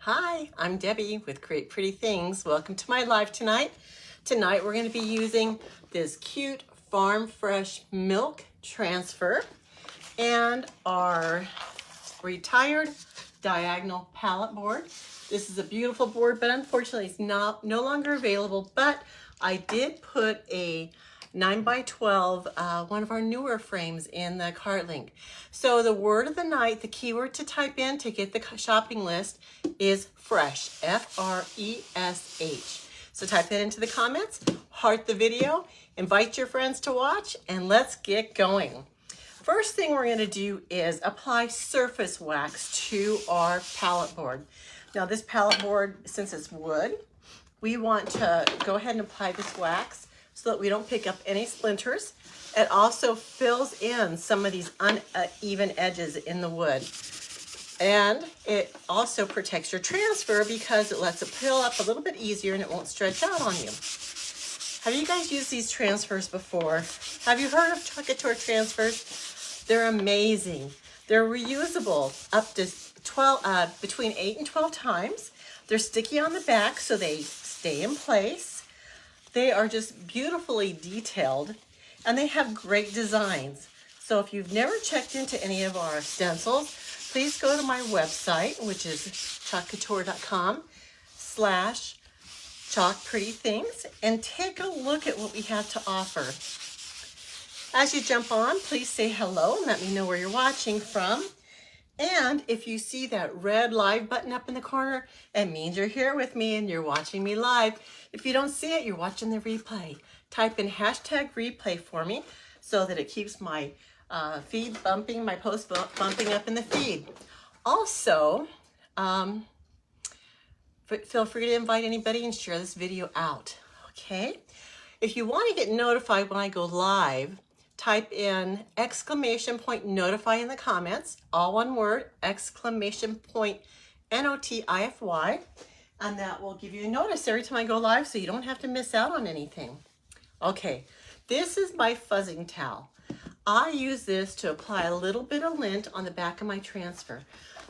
Hi, I'm Debbie with Create Pretty Things. Welcome to my live tonight. Tonight we're going to be using this cute farm fresh milk transfer and our retired diagonal palette board. This is a beautiful board, but unfortunately it's no longer available, but I did put a 9x12, one of our newer frames in the cart link. So the word of the night, the keyword to type in to get the shopping list is fresh, F-R-E-S-H. So type that into the comments, heart the video, invite your friends to watch, and let's get going. First thing we're going to do is apply surface wax to our palette board. Now this palette board, since it's wood, we want to go ahead and apply this wax so that we don't pick up any splinters. It also fills in some of these uneven edges in the wood. And it also protects your transfer because it lets it peel up a little bit easier and it won't stretch out on you. Have you guys used these transfers before? Have you heard of Chuck It transfers? They're amazing. They're reusable up to between 8 and 12 times. They're sticky on the back so they stay in place. They are just beautifully detailed and they have great designs. So if you've never checked into any of our stencils, please go to my website, which is chalkcouture.com/chalkprettythings, and take a look at what we have to offer. As you jump on, please say hello and let me know where you're watching from. And if you see that red live button up in the corner, it means you're here with me and you're watching me live. If you don't see it, you're watching the replay. Type in #replay for me so that it keeps my feed bumping, my post bumping up in the feed. Also, feel free to invite anybody and share this video out, okay? If you want to get notified when I go live, type in !notify in the comments, all one word, !NOTIFY, and that will give you a notice every time I go live so you don't have to miss out on anything. Okay, this is my fuzzing towel. I use this to apply a little bit of lint on the back of my transfer.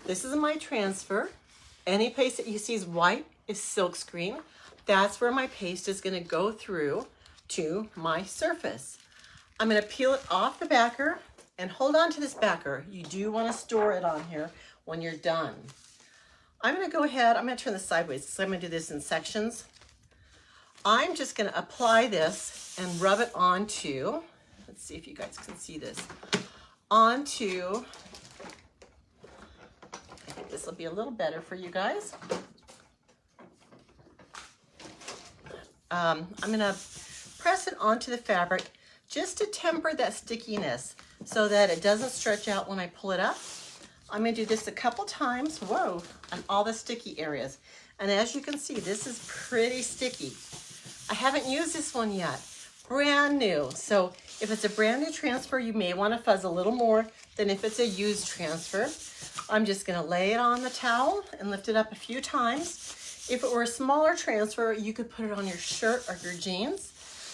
This is my transfer. Any place that you see is white is silk screen. That's where my paste is going to go through to my surface. I'm going to peel it off the backer and hold on to this backer. You do want to store it on here when you're done. I'm going to go ahead, I'm going to turn this sideways, so I'm going to do this in sections. I'm just going to apply this and rub it onto, let's see if you guys can see this, onto, I think this will be a little better for you guys. I'm going to press it onto the fabric just to temper that stickiness so that it doesn't stretch out when I pull it up. I'm going to do this a couple times, whoa, on all the sticky areas. And as you can see, this is pretty sticky. I haven't used this one yet, brand new. So if it's a brand new transfer, you may want to fuzz a little more than if it's a used transfer. I'm just going to lay it on the towel and lift it up a few times. If it were a smaller transfer, you could put it on your shirt or your jeans.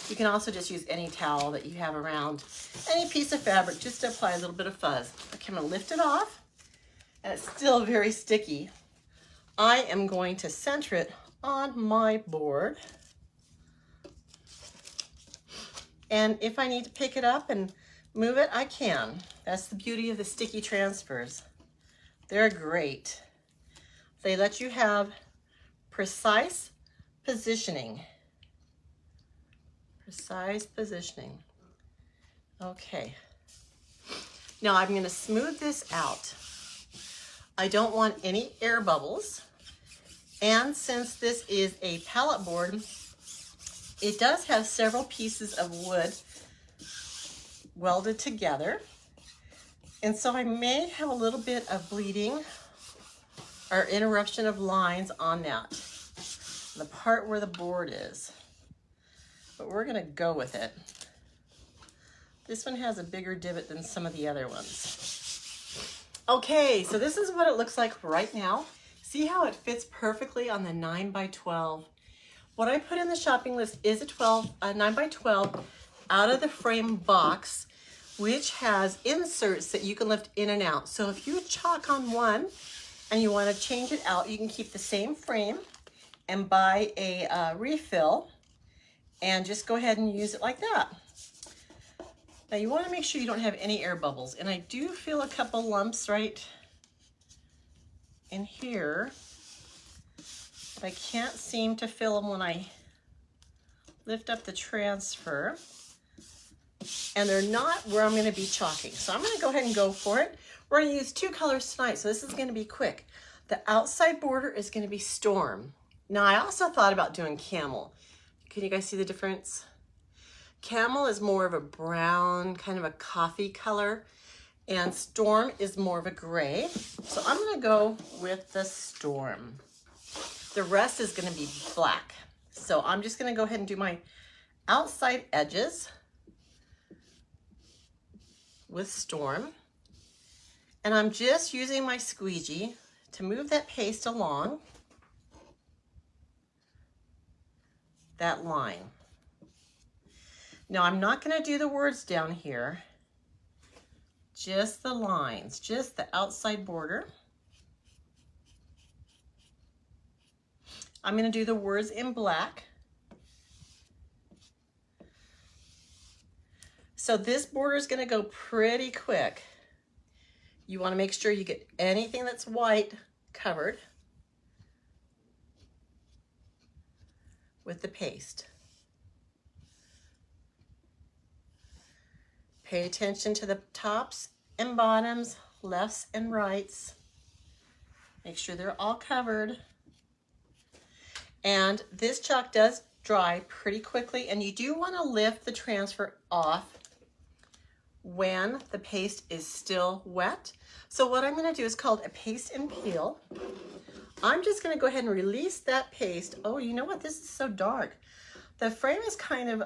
You can also just use any towel that you have around, any piece of fabric, just to apply a little bit of fuzz. Okay, I'm going to lift it off, and it's still very sticky. I am going to center it on my board. And if I need to pick it up and move it, I can. That's the beauty of the sticky transfers. They're great. They let you have precise positioning. Precise positioning. Okay. Now I'm going to smooth this out. I don't want any air bubbles. And since this is a palette board, it does have several pieces of wood welded together. And so I may have a little bit of bleeding or interruption of lines on that, the part where the board is. But we're going to go with it. This one has a bigger divot than some of the other ones. Okay, so this is what it looks like right now. See how it fits perfectly on the 9x12. What I put in the shopping list is a 9x12 out of the frame box, which has inserts that you can lift in and out. So if you chalk on one and you want to change it out, you can keep the same frame and buy a refill and just go ahead and use it like that. Now you want to make sure you don't have any air bubbles, and I do feel a couple lumps right in here, but I can't seem to fill them when I lift up the transfer, and they're not where I'm going to be chalking. So I'm going to go ahead and go for it. We're going to use 2 colors tonight, so this is going to be quick. The outside border is going to be Storm. Now I also thought about doing Camel. Can you guys see the difference? Camel is more of a brown, kind of a coffee color, and Storm is more of a gray. So I'm going to go with the Storm. The rest is going to be black. So I'm just going to go ahead and do my outside edges with Storm. And I'm just using my squeegee to move that paste along that line. Now I'm not going to do the words down here, just the lines, just the outside border. I'm going to do the words in black. So this border is going to go pretty quick. You want to make sure you get anything that's white covered with the paste. Pay attention to the tops and bottoms, lefts and rights. Make sure they're all covered. And this chalk does dry pretty quickly, and you do want to lift the transfer off when the paste is still wet. So what I'm going to do is called a paste and peel. I'm just going to go ahead and release that paste. Oh, you know what? This is so dark. The frame is kind of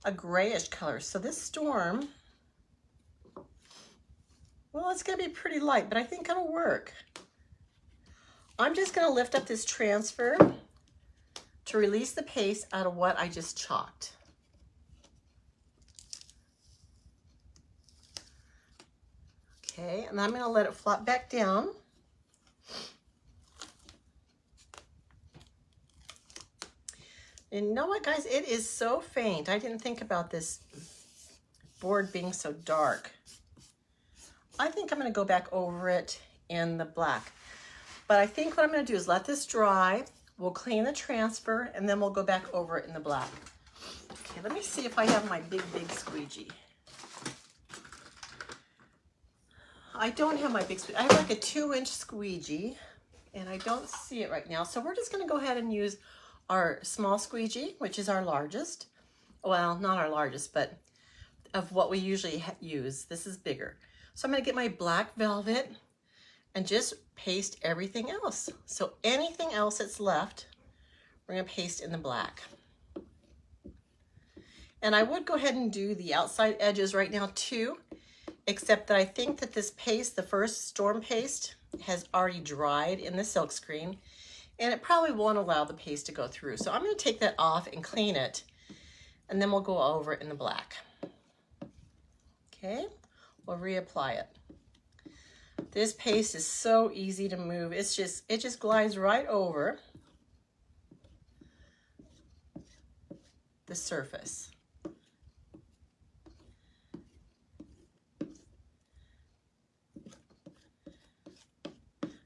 a grayish color. So this Storm, well, it's going to be pretty light, but I think it'll work. I'm just going to lift up this transfer to release the paste out of what I just chalked. Okay, and I'm going to let it flop back down. And you know what, guys? It is so faint. I didn't think about this board being so dark. I think I'm going to go back over it in the black. But I think what I'm going to do is let this dry. We'll clean the transfer, and then we'll go back over it in the black. Okay, let me see if I have my big squeegee. I don't have my big squeegee. I have like a 2-inch squeegee, and I don't see it right now. So we're just going to go ahead and use our small squeegee, which is our largest. Well, not our largest, but of what we usually use. This is bigger. So I'm going to get my black velvet and just paste everything else. So anything else that's left, we're going to paste in the black. And I would go ahead and do the outside edges right now too, except that I think that this paste, the first Storm paste, has already dried in the silk screen, and it probably won't allow the paste to go through. So I'm going to take that off and clean it, and then we'll go over it in the black. Okay, we'll reapply it. This paste is so easy to move. It just glides right over the surface.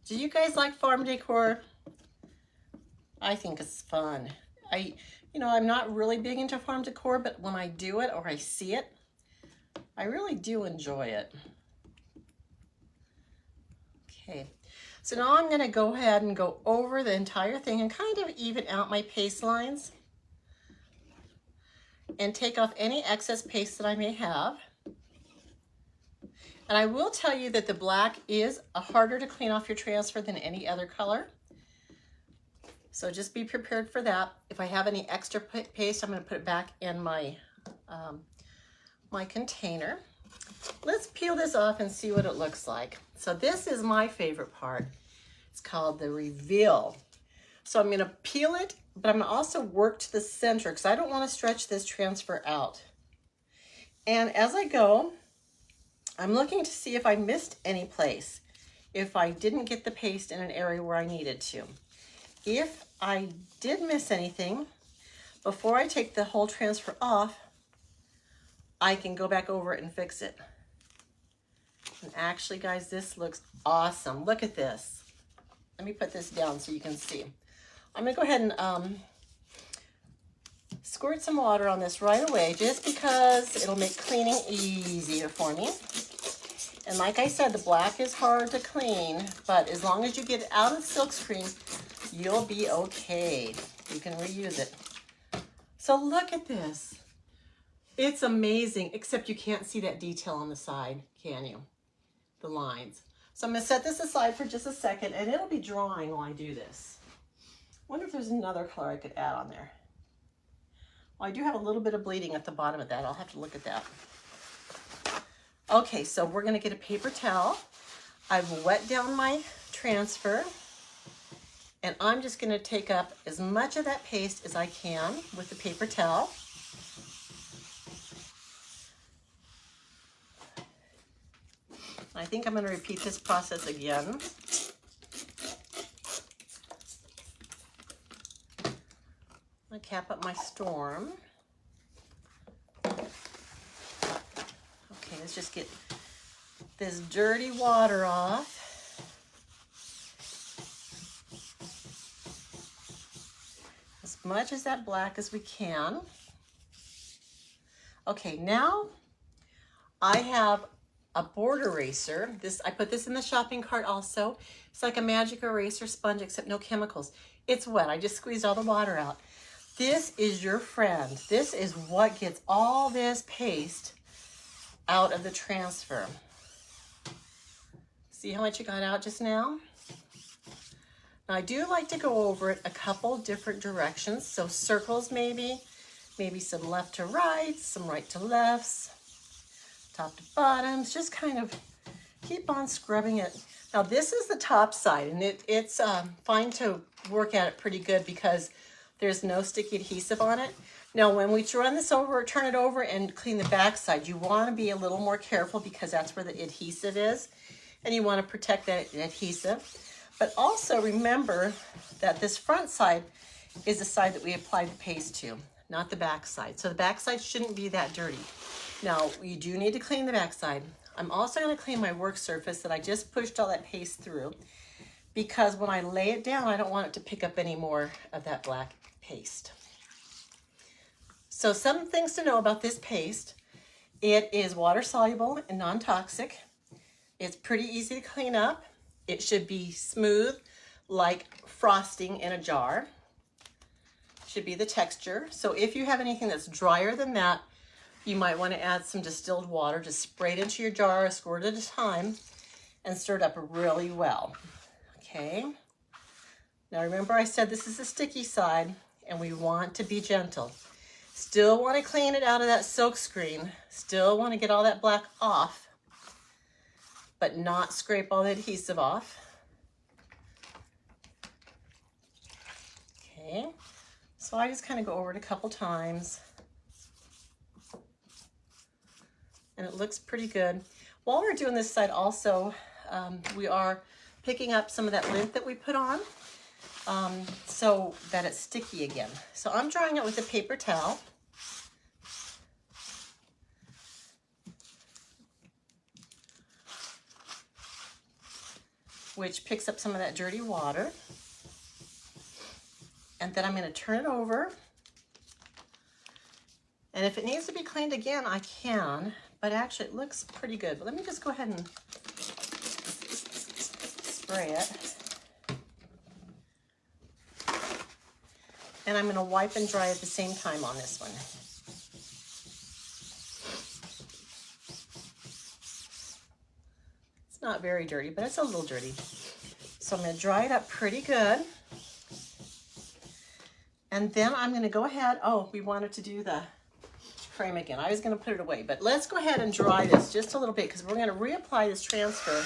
Do you guys like farm decor? I think it's fun. I'm not really big into farm decor, but when I do it or I see it, I really do enjoy it. Okay, so now I'm going to go ahead and go over the entire thing and kind of even out my paste lines and take off any excess paste that I may have. And I will tell you that the black is harder to clean off your transfer than any other color. So just be prepared for that. If I have any extra paste, I'm going to put it back in my, my container. Let's peel this off and see what it looks like. So this is my favorite part. It's called the reveal. So I'm going to peel it, but I'm going to also work to the center because I don't want to stretch this transfer out. And as I go, I'm looking to see if I missed any place. if I didn't get the paste in an area where I needed to. If I did miss anything, before I take the whole transfer off, I can go back over it and fix it. And actually, guys, this looks awesome. Look at this. Let me put this down so you can see. I'm gonna go ahead and squirt some water on this right away, just because it'll make cleaning easier for me. And like I said, the black is hard to clean, but as long as you get it out of the silk screen, you'll be okay. You can reuse it. So look at this. It's amazing, except you can't see that detail on the side, can you? The lines. So I'm gonna set this aside for just a second, and it'll be drying while I do this. Wonder if there's another color I could add on there. Well, I do have a little bit of bleeding at the bottom of that. I'll have to look at that. Okay, so we're gonna get a paper towel. I've wet down my transfer, and I'm just gonna take up as much of that paste as I can with the paper towel. I think I'm gonna repeat this process again. I'm gonna cap up my storm. Okay, let's just get this dirty water off. As much as that black as we can. Okay, now I have a board eraser. I put this in the shopping cart also. It's like a magic eraser sponge, except no chemicals. It's wet. I just squeezed all the water out. This is your friend. This is what gets all this paste out of the transfer. See how much you got out just now? Now I do like to go over it a couple different directions. So circles maybe some left to right, some right to lefts, top to bottoms, just kind of keep on scrubbing it. Now this is the top side, and it's fine to work at it pretty good because there's no sticky adhesive on it. Now when we run this over, turn it over and clean the back side, you want to be a little more careful because that's where the adhesive is, and you want to protect that adhesive. But also remember that this front side is the side that we applied the paste to, not the back side. So the back side shouldn't be that dirty. Now, you do need to clean the back side. I'm also going to clean my work surface that I just pushed all that paste through, because when I lay it down, I don't want it to pick up any more of that black paste. So some things to know about this paste. It is water soluble and non-toxic. It's pretty easy to clean up. It should be smooth like frosting in a jar. Should be the texture. So if you have anything that's drier than that, you might want to add some distilled water. Just spray it into your jar, a squirt at a time, and stir it up really well. Okay. Now remember I said this is the sticky side, and we want to be gentle. Still want to clean it out of that silk screen. Still want to get all that black off, but not scrape all the adhesive off. Okay. So I just kind of go over it a couple times. And it looks pretty good. While we're doing this side also, we are picking up some of that lint that we put on so that it's sticky again. So I'm drying it with a paper towel. Which picks up some of that dirty water. And then I'm going to turn it over. And if it needs to be cleaned again, I can. But actually, it looks pretty good. But let me just go ahead and spray it. And I'm going to wipe and dry at the same time on this one. It's not very dirty, but it's a little dirty. So I'm going to dry it up pretty good. And then I'm going to go ahead. Oh, we wanted to do the frame again. I was going to put it away, but let's go ahead and dry this just a little bit because we're going to reapply this transfer.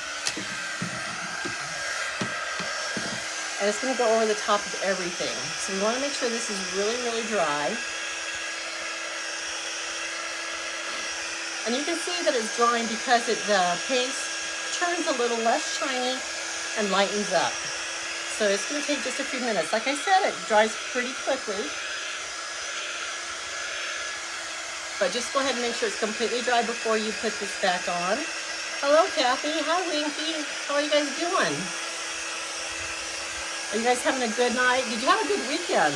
And it's going to go over the top of everything. So we want to make sure this is really, really dry. And you can see that it's drying because the paste turns a little less shiny and lightens up. So it's going to take just a few minutes. Like I said, it dries pretty quickly. But just go ahead and make sure it's completely dry before you put this back on. Hello, Kathy. Hi, Winky. How are you guys doing? Are you guys having a good night? Did you have a good weekend?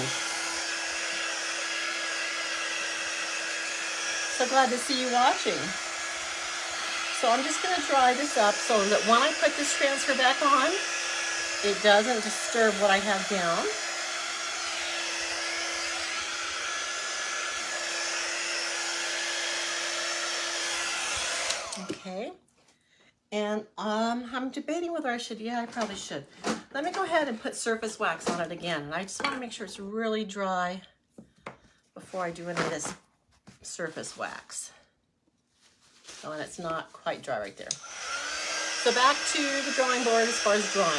So glad to see you watching. So I'm just going to dry this up so that when I put this transfer back on, it doesn't disturb what I have down. Okay. And I'm debating whether I should. Yeah, I probably should. Let me go ahead and put surface wax on it again. And I just want to make sure it's really dry before I do any of this surface wax. Oh, and it's not quite dry right there. So back to the drawing board as far as drawing.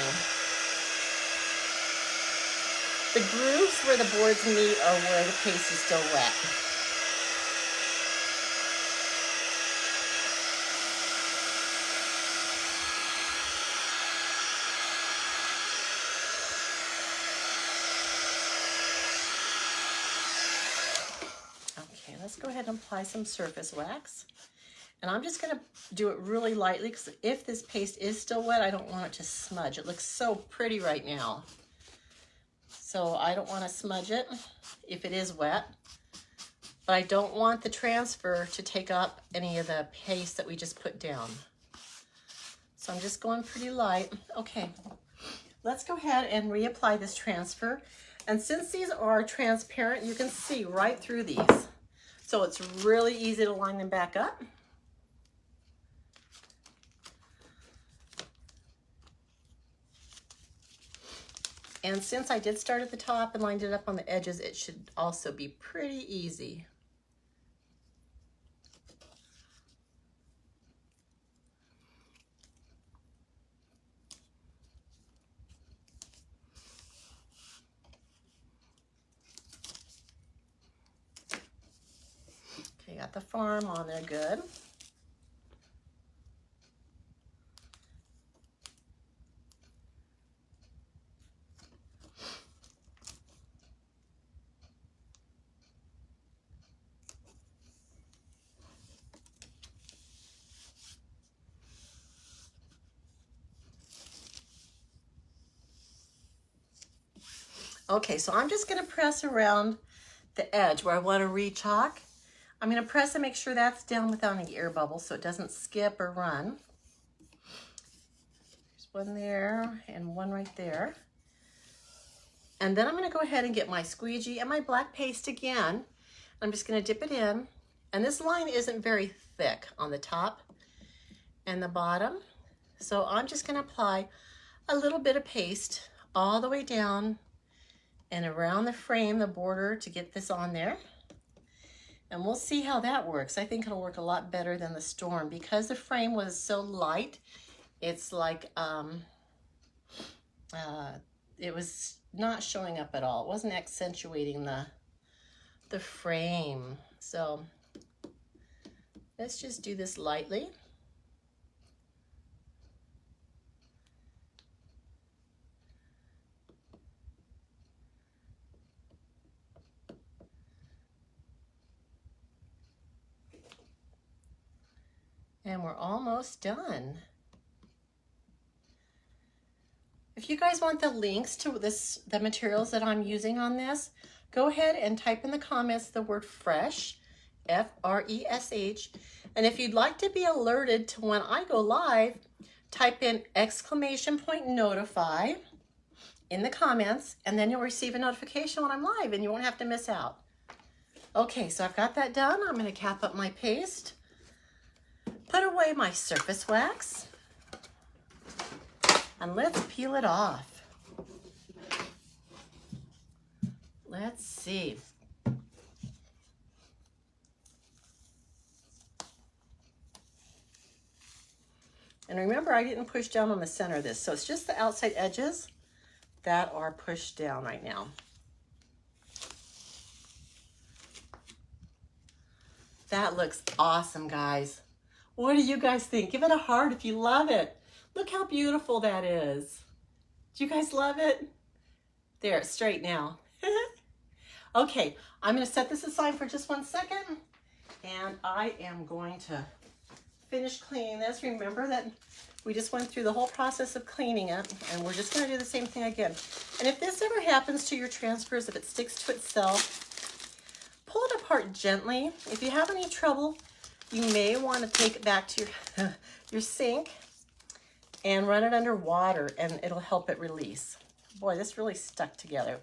The grooves where the boards meet are where the paste is still wet. Okay, let's go ahead and apply some surface wax. And I'm just going to do it really lightly because if this paste is still wet, I don't want it to smudge. It looks so pretty right now. So I don't want to smudge it if it is wet. But I don't want the transfer to take up any of the paste that we just put down. So I'm just going pretty light. Okay, let's go ahead and reapply this transfer. And since these are transparent, you can see right through these. So it's really easy to line them back up. And since I did start at the top and lined it up on the edges, it should also be pretty easy. Okay, got the farm on there, good. Okay, so I'm just going to press around the edge where I want to re-chalk. I'm going to press and make sure that's down without any air bubbles so it doesn't skip or run. There's one there and one right there. And then I'm going to go ahead and get my squeegee and my black paste again. I'm just going to dip it in. And this line isn't very thick on the top and the bottom. So I'm just going to apply a little bit of paste all the way down and around the frame, the border, to get this on there. And we'll see how that works. I think it'll work a lot better than the Storm because the frame was so light. It's like, it was not showing up at all. It wasn't accentuating the frame. So let's just do this lightly. And we're almost done. If you guys want the links to the materials that I'm using on this, go ahead and type in the comments the word Fresh, F-R-E-S-H. And if you'd like to be alerted to when I go live, type in !notify in the comments, and then you'll receive a notification when I'm live and you won't have to miss out. Okay, so I've got that done. I'm going to cap up my paste. Put away my surface wax, and let's peel it off. Let's see. And remember, I didn't push down on the center of this, so it's just the outside edges that are pushed down right now. That looks awesome, guys. What do you guys think? Give it a heart if you love it. Look how beautiful that is. Do you guys love it? There, it's straight now. Okay, I'm gonna set this aside for just 1 second, and I am going to finish cleaning this. Remember that we just went through the whole process of cleaning it, and we're just gonna do the same thing again. And if this ever happens to your transfers, if it sticks to itself, pull it apart gently. If you have any trouble, you may wanna take it back to your sink and run it under water, and it'll help it release. Boy, this really stuck together.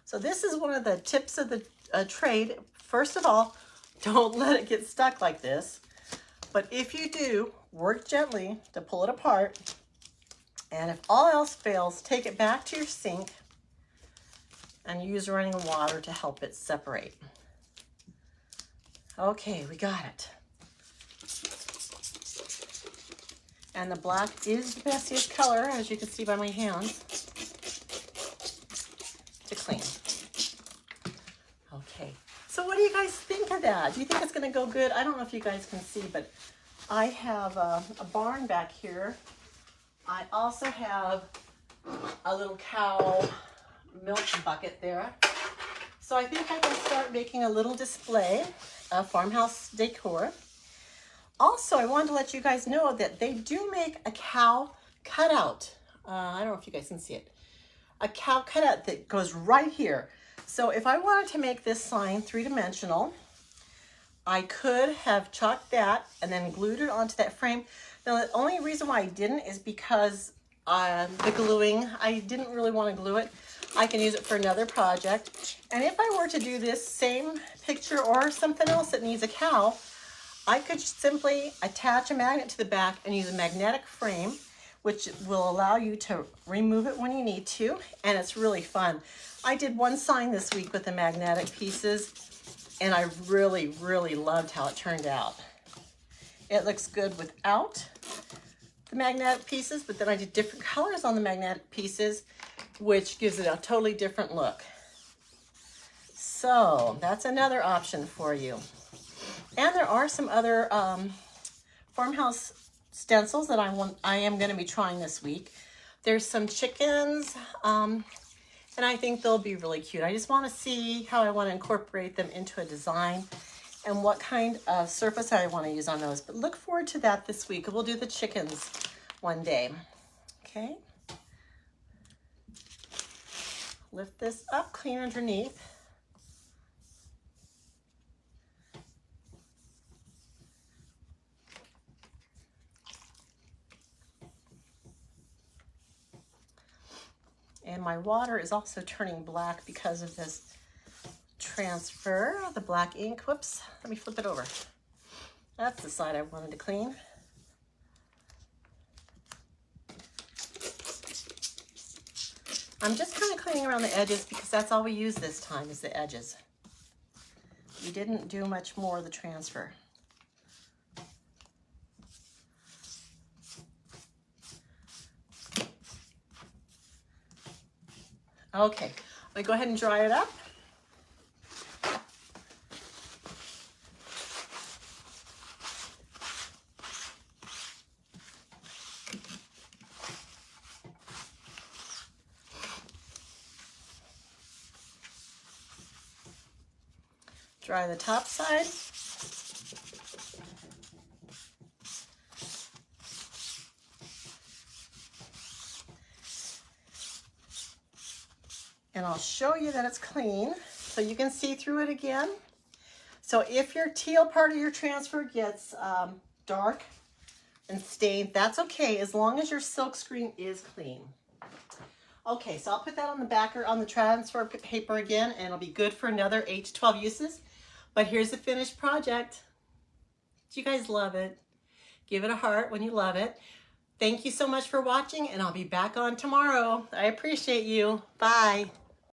So this is one of the tips of the trade. First of all, don't let it get stuck like this. But if you do, work gently to pull it apart. And if all else fails, take it back to your sink and use running water to help it separate. Okay, we got it. And the black is the bestiest color, as you can see by my hands, to clean. Okay, so what do you guys think of that? Do you think it's gonna go good? I don't know if you guys can see, but I have a barn back here. I also have a little cow milk bucket there. So I think I can start making a little display of farmhouse decor. Also, I wanted to let you guys know that they do make a cow cutout. I don't know if you guys can see it. A cow cutout that goes right here. So if I wanted to make this sign three-dimensional, I could have chalked that and then glued it onto that frame. Now, the only reason why I didn't is because the gluing, I didn't really want to glue it. I can use it for another project. And if I were to do this same picture or something else that needs a cow, I could simply attach a magnet to the back and use a magnetic frame, which will allow you to remove it when you need to, and it's really fun. I did one sign this week with the magnetic pieces, and I really, really loved how it turned out. It looks good without the magnetic pieces, but then I did different colors on the magnetic pieces, which gives it a totally different look. So that's another option for you. And there are some other farmhouse stencils that I am going to be trying this week. There's some chickens, and I think they'll be really cute. I just want to see how I want to incorporate them into a design and what kind of surface I want to use on those. But look forward to that this week. We'll do the chickens one day. Okay. Lift this up, clean underneath. And my water is also turning black because of this transfer, the black ink. Whoops, let me flip it over. That's the side I wanted to clean. I'm just kind of cleaning around the edges because that's all we use this time is the edges. We didn't do much more of the transfer. Okay, let me go ahead and dry it up. Dry the top side. And I'll show you that it's clean so you can see through it again. So if your teal part of your transfer gets dark and stained, that's okay as long as your silk screen is clean. Okay, so I'll put that on the backer on the transfer paper again, and it'll be good for another 8 to 12 uses. But here's the finished project. Do you guys love it? Give it a heart when you love it. Thank you so much for watching, and I'll be back on tomorrow. I appreciate you. Bye.